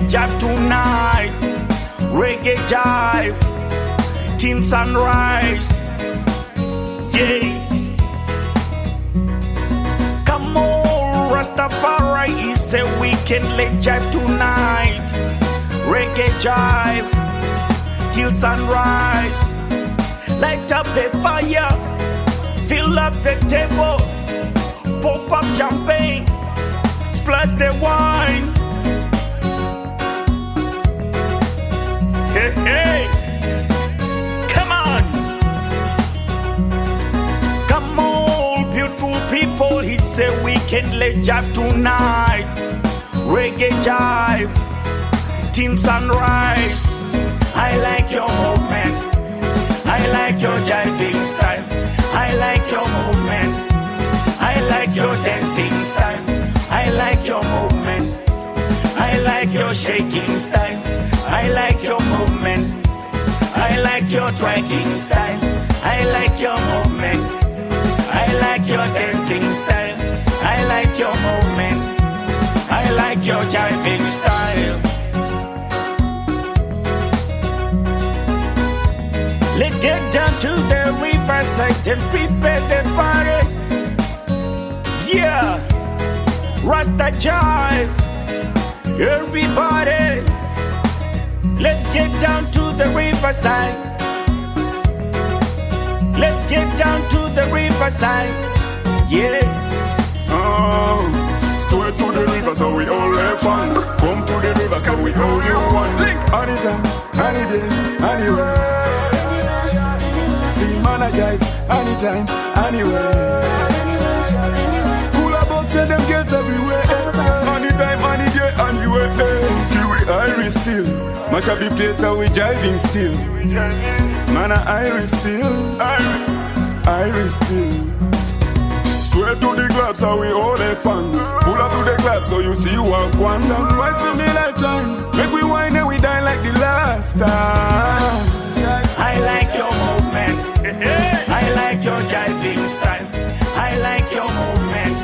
jive tonight. Reggae jive, till sunrise. Yeah. Come on, Rastafari, it's a weekend, let's jive tonight. Reggae jive, till sunrise. Light up the fire, fill up the table, pop up champagne, splash the wine. Hey, hey, come on. Come on, beautiful people, it's a weekend, let's jive tonight. Reggae jive, till sunrise. I like your movement, I like your jiving style, I like your movement, I like your dancing style, I like your movement, I like your shaking style, I like your movement, I like your twerking style, I like your movement, I like your dancing style, I like your movement, I like your jiving style. Let's get down to the riverside and prepare the party. Yeah, Rasta jive, everybody. Let's get down to the riverside. Let's get down to the riverside. Yeah. Straight to the river so we all have fun. Come to the river so we all you one. Anytime, any day, anywhere. See man a jive, anytime, anywhere. Cool about say them girls everywhere. Anytime, any day, anywhere. See we Irish still. Much of the place so we jiving still. Man a Irish still. Irish still. Straight to the club so we all have fun. Pull up to the club so you see what one. Twice for me lifetime. Make we wine and we die like the last time. I like your movement. I like your jiving style. I like your movement.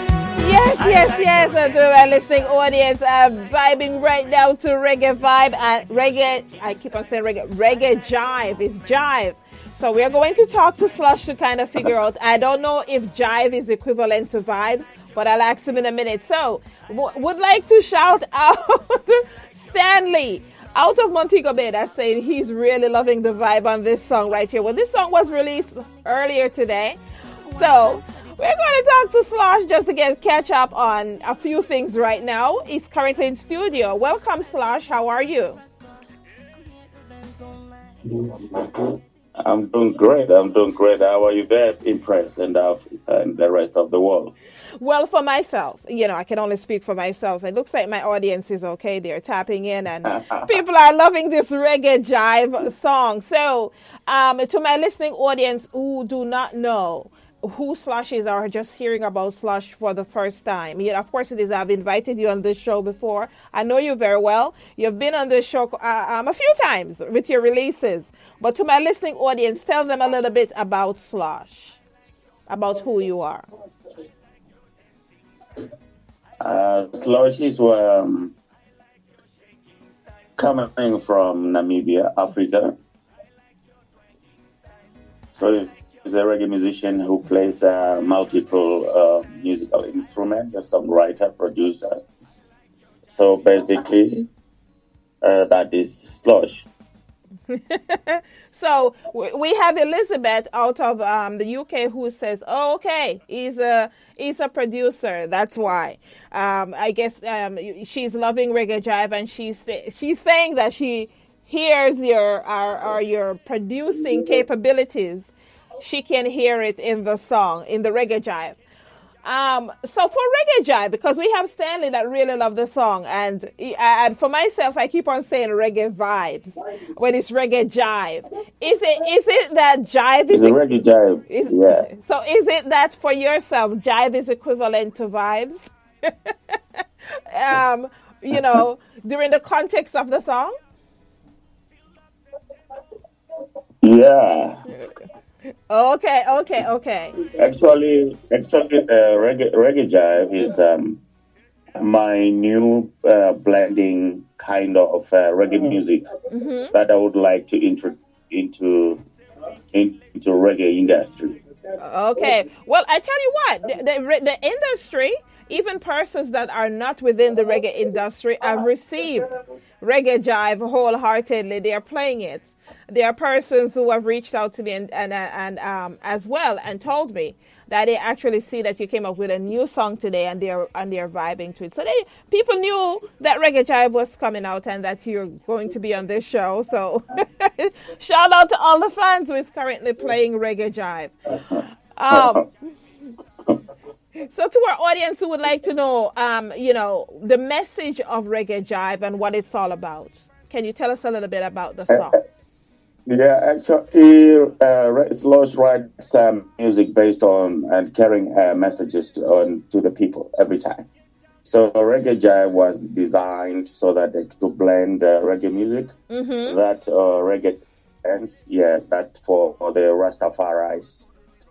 Yes, and to our listening audience, vibing right now to Reggae Vibe and Reggae, I keep on saying Reggae Jive, it's Jive. So we are going to talk to Slosh to kind of figure out, I don't know if Jive is equivalent to vibes, but I'll ask him in a minute. So, would like to shout out Stanley out of Montego Bay that's saying he's really loving the vibe on this song right here. Well, this song was released earlier today. So, we're going to talk to Slosh just to catch up on a few things right now. He's currently in studio. Welcome, Slosh. How are you? I'm doing great. How are you there, Empress, and the rest of the world? Well, for myself, I can only speak for myself. It looks like my audience is okay. They're tapping in and people are loving this Reggae Jive song. So, to my listening audience who do not know who Slosh is or just hearing about Slosh for the first time, of course it is. I've invited you on this show before. I know you very well. You've been on this show a few times with your releases. But to my listening audience, tell them a little bit about Slosh, about who you are. Slosh is coming from Namibia, Africa. So he's a reggae musician who plays multiple musical instruments, a songwriter, producer. So basically, that is Slosh. So we have Elizabeth out of the UK who says, "Oh, okay, he's a producer. That's why." I guess she's loving Reggae Jive, and she's saying that she hears your producing capabilities. She can hear it in the song, in the Reggae Jive. So for Reggae Jive, because we have Stanley that really love the song, and for myself, I keep on saying Reggae Vibes when it's Reggae Jive. Is it that Jive is... It's a Reggae Jive, yeah. So is it that for yourself, Jive is equivalent to vibes? During the context of the song? Yeah. Okay. Actually, Reggae Jive is my new blending kind of reggae music that I would like to introduce into reggae industry. Okay. Well, I tell you what, the industry, even persons that are not within the reggae industry, have received Reggae Jive wholeheartedly. They are playing it. There are persons who have reached out to me and as well and told me that they actually see that you came up with a new song today and they're vibing to it. So people knew that Reggae Jive was coming out and that you're going to be on this show. So shout out to all the fans who is currently playing Reggae Jive. So to our audience who would like to know, the message of Reggae Jive and what it's all about, can you tell us a little bit about the song? Yeah, actually, Slosh writes music based on and carrying messages to the people every time. So Reggae Jive was designed so that they could blend reggae music, that reggae dance, yes, that for the Rastafaris,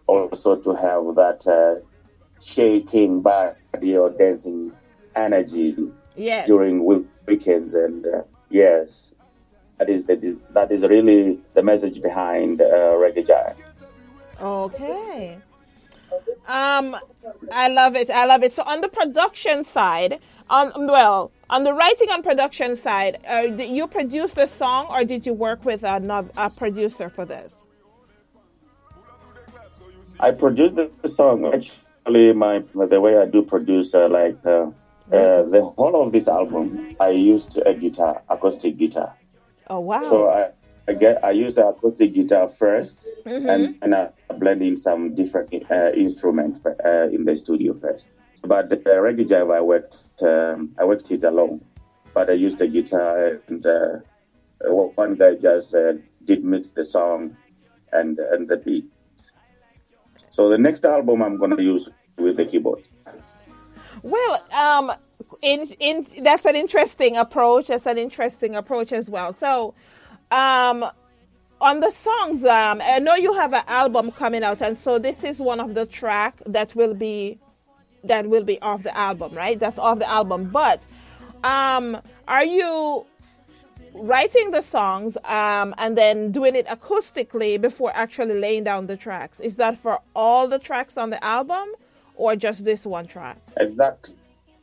also to have that shaking body or dancing energy during weekends, and yes. That is really the message behind Reggae Jive. Okay. I love it. So on the production side, on the writing and production side, did you produce the song or did you work with a producer for this? I produced the song. Actually, the way I do produce, the whole of this album, I used a guitar, acoustic guitar. Oh wow! So I use the acoustic guitar first, and I blend in some different instruments in the studio first. But the Reggae Jive, I worked it alone. But I used the guitar, and one guy just did mix the song and the beat. So the next album I'm gonna use with the keyboard. Well, that's an interesting approach. That's an interesting approach as well. So, on the songs, I know you have an album coming out, and so this is one of the track that will be off the album, right? That's off the album. But, are you writing the songs and then doing it acoustically before actually laying down the tracks? Is that for all the tracks on the album, or just this one track? Exactly.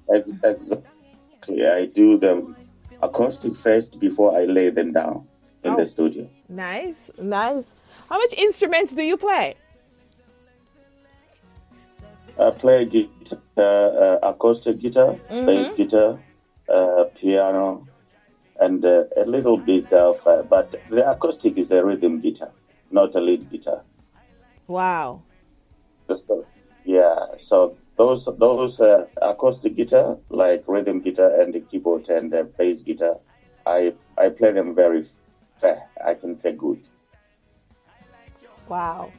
I do them acoustic first before I lay them down in the studio. Nice. How much instruments do you play? I play guitar, acoustic guitar, bass guitar, piano, and a little bit of, but the acoustic is a rhythm guitar, not a lead guitar. Wow. Yeah, so those acoustic guitar, like rhythm guitar and the keyboard and the bass guitar, I play them very fair. I can say good. Wow.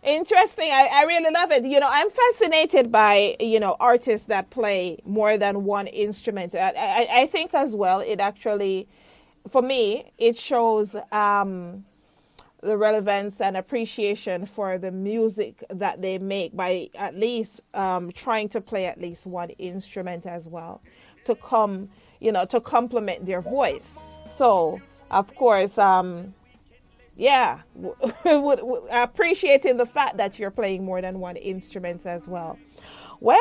Interesting. I really love it. I'm fascinated by, artists that play more than one instrument. I think as well, it actually, for me, it shows the relevance and appreciation for the music that they make by at least trying to play at least one instrument as well to complement their voice. So, of course, appreciating the fact that you're playing more than one instrument as well. Well,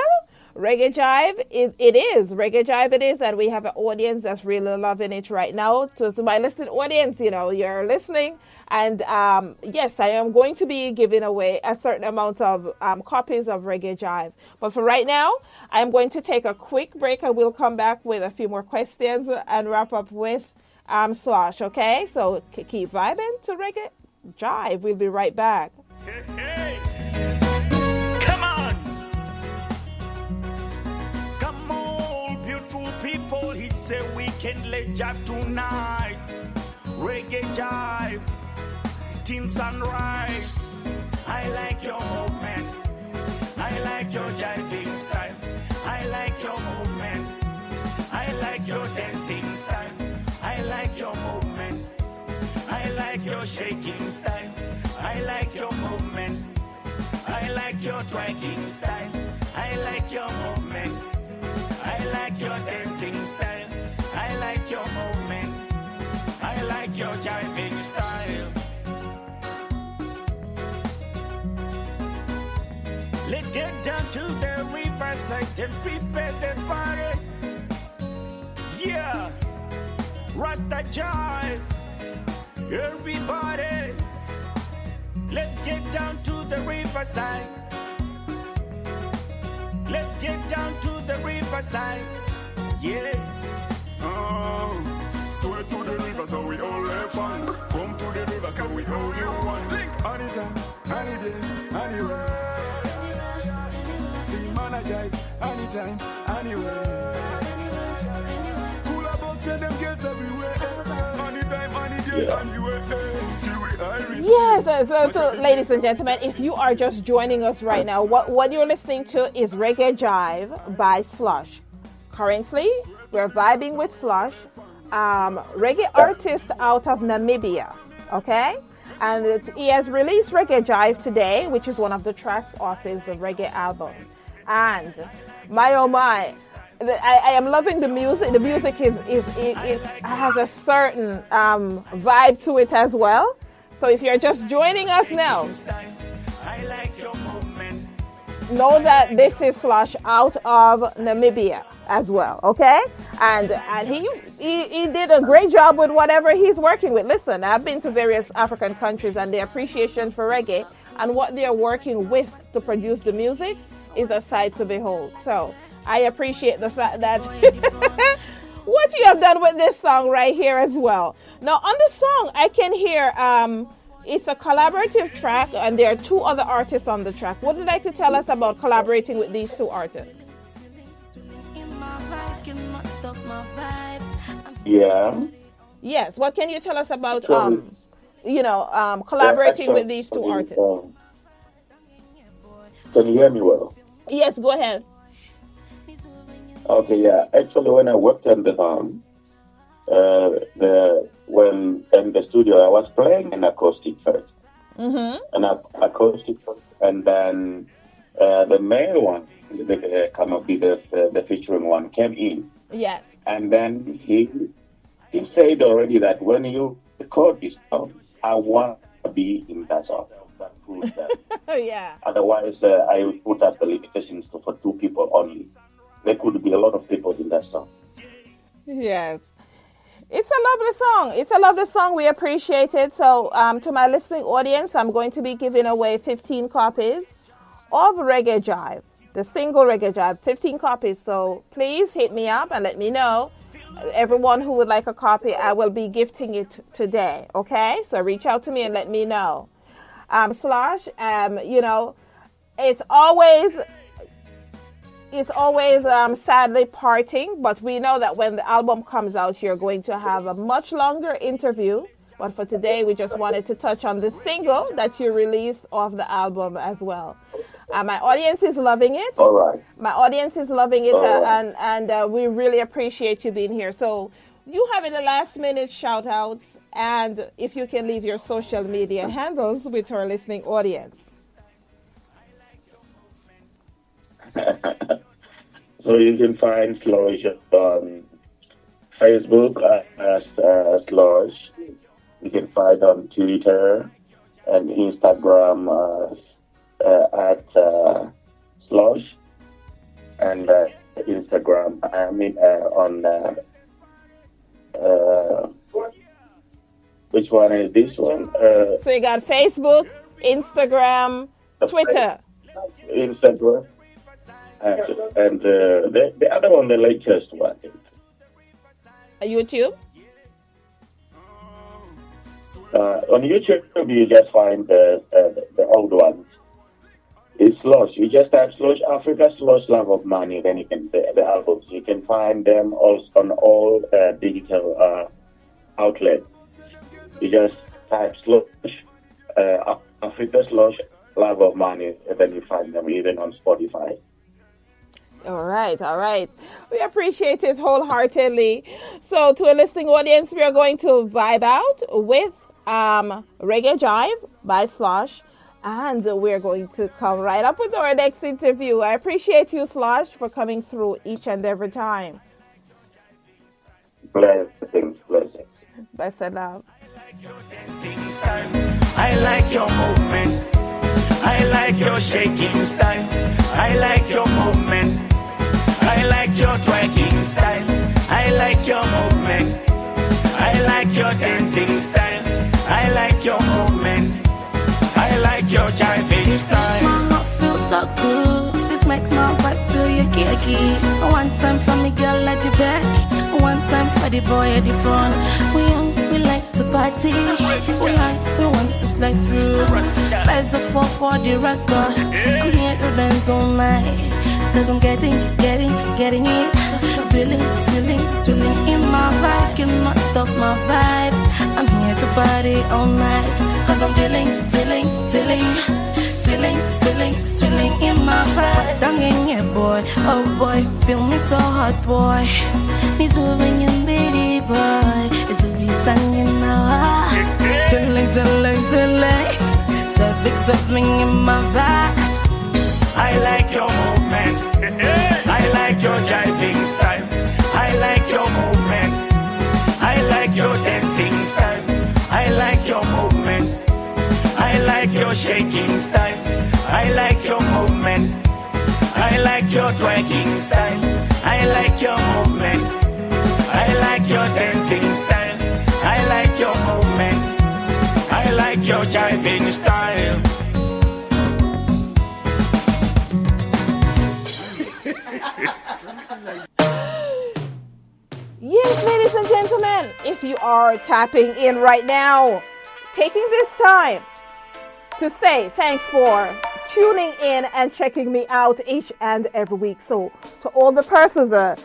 Reggae Jive, it is. Reggae Jive it is, and we have an audience that's really loving it right now. So to my listening audience, you're listening. And yes, I am going to be giving away a certain amount of copies of Reggae Jive. But for right now, I'm going to take a quick break and we'll come back with a few more questions and wrap up with Slosh, okay? So keep vibing to Reggae Jive. We'll be right back. Hey. Come on. Come on, beautiful people. It's a weekend, let's jive tonight. Reggae Jive. Team Sunrise. I like your movement. I like your jiving style. I like your movement. I like your dancing style. I like your movement. I like your shaking style. I like your movement. I like your dragging style. I like your movement. I like your dancing style. I like your movement. I like your jiving style. Let's get down to the riverside and prepare the party. Yeah, Rasta Jive, everybody. Let's get down to the riverside. Let's get down to the riverside. Yeah. Straight to the river so we all have fun. Come to the river so we all you one. Link anytime, any day, anywhere. See man a jive anytime, anywhere. Cool about say them girls everywhere. Anytime, any day, anywhere. See we Irish. Yes, so ladies and gentlemen, if you are just joining us right now, what you're listening to is Reggae Jive by Slosh. Currently, we're vibing with Slosh, reggae artist out of Namibia, okay? And he has released Reggae Jive today, which is one of the tracks off his reggae album. And my oh my, I am loving the music. The music it has a certain vibe to it as well. So if you're just joining us now, know that this is Slosh out of Namibia as well, okay? And he did a great job with whatever he's working with. Listen, I've been to various African countries, and the appreciation for reggae and what they're working with to produce the music is a sight to behold. So I appreciate the fact that what you have done with this song right here as well. Now on the song, I can hear it's a collaborative track, and there are two other artists on the track. What would you like to tell us about collaborating with these two artists? Yeah. Yes. What can you tell us about collaborating with these two artists? Can you hear me well? Yes. Go ahead. Okay. Yeah. Actually, when I worked on the song, when in the studio, I was playing an acoustic first, an acoustic first, and then the male one, kind of the featuring one, came in. Yes. And then he said already that when you record this song, I want to be in that song. That proves that. Yeah. Otherwise, I would put up the limitations for two people only. There could be a lot of people in that song. Yes. It's a lovely song. It's a lovely song. We appreciate it. So to my listening audience, I'm going to be giving away 15 copies of Reggae Jive, the single Reggae Jive, 15 copies. So please hit me up and let me know. Everyone who would like a copy, I will be gifting it today. Okay? So reach out to me and let me know. Slosh, it's always sadly parting, but we know that when the album comes out, you're going to have a much longer interview. But for today, we just wanted to touch on the single that you released off the album as well. My audience is loving it. All right. My audience is loving it, and we really appreciate you being here. So you have the last minute shout outs, and if you can leave your social media handles with our listening audience. So you can find Slosh on Facebook as Slosh. You can find on Twitter and Instagram at Slosh, and Instagram. Which one is this one? So you got Facebook, Instagram, Twitter. Instagram. And the other one, the latest one. YouTube? On YouTube, you just find the old ones. It's Slosh. You just type Slosh Africa, Slosh Love of Money, then you can the albums. You can find them also on all digital outlets. You just type Slosh Africa, Slosh Love of Money, and then you find them even on Spotify. All right. We appreciate it wholeheartedly. So to a listening audience, we are going to vibe out with Reggae Jive by Slosh, and we're going to come right up with our next interview. I appreciate you, Slosh, for coming through each and every time. Blessings. Blessed love. I like your movement. I like your shaking style. I like your movement. I like your twerking style. I like your movement. I like your dancing style. I like your movement. I like your jiving style. My heart feels so good. This makes my vibe feel yucky. One time for me, girl, at your back. One time for the boy at the front. We young, we like to party. We high, we want to slide through. Flies a 4 for the record. I'm here to dance all night. Cause I'm getting it. Thrilling in my vibe. Cannot stop my vibe. I'm here to party all night. Cause I'm thrilling in my vibe. Down in here, boy. Oh boy, feel me so hot, boy. It's moving in baby boy. It's a be standing now. Thrilling. Surfing in my vibe. I like your movement. I like your jiving style. I like your movement. I like your dancing style. I like your movement. I like your shaking style. I like your movement. I like your twerking style. I like your movement. I like your dancing style. I like your movement. I like your jiving style. Yes, ladies and gentlemen, if you are tapping in right now, taking this time to say thanks for tuning in and checking me out each and every week. So to all the persons, that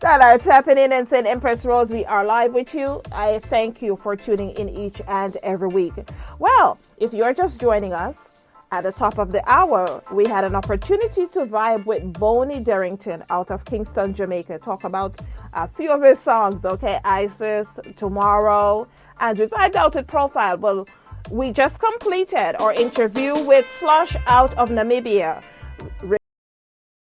are tapping in and saying, Empress Rose, we are live with you, I thank you for tuning in each and every week. Well, if you're just joining us, at the top of the hour, we had an opportunity to vibe with Bonnie Darrington out of Kingston, Jamaica. Talk about a few of his songs, okay? Isis, Tomorrow, and we vibed out with Profile. Well, we just completed our interview with Slosh out of Namibia.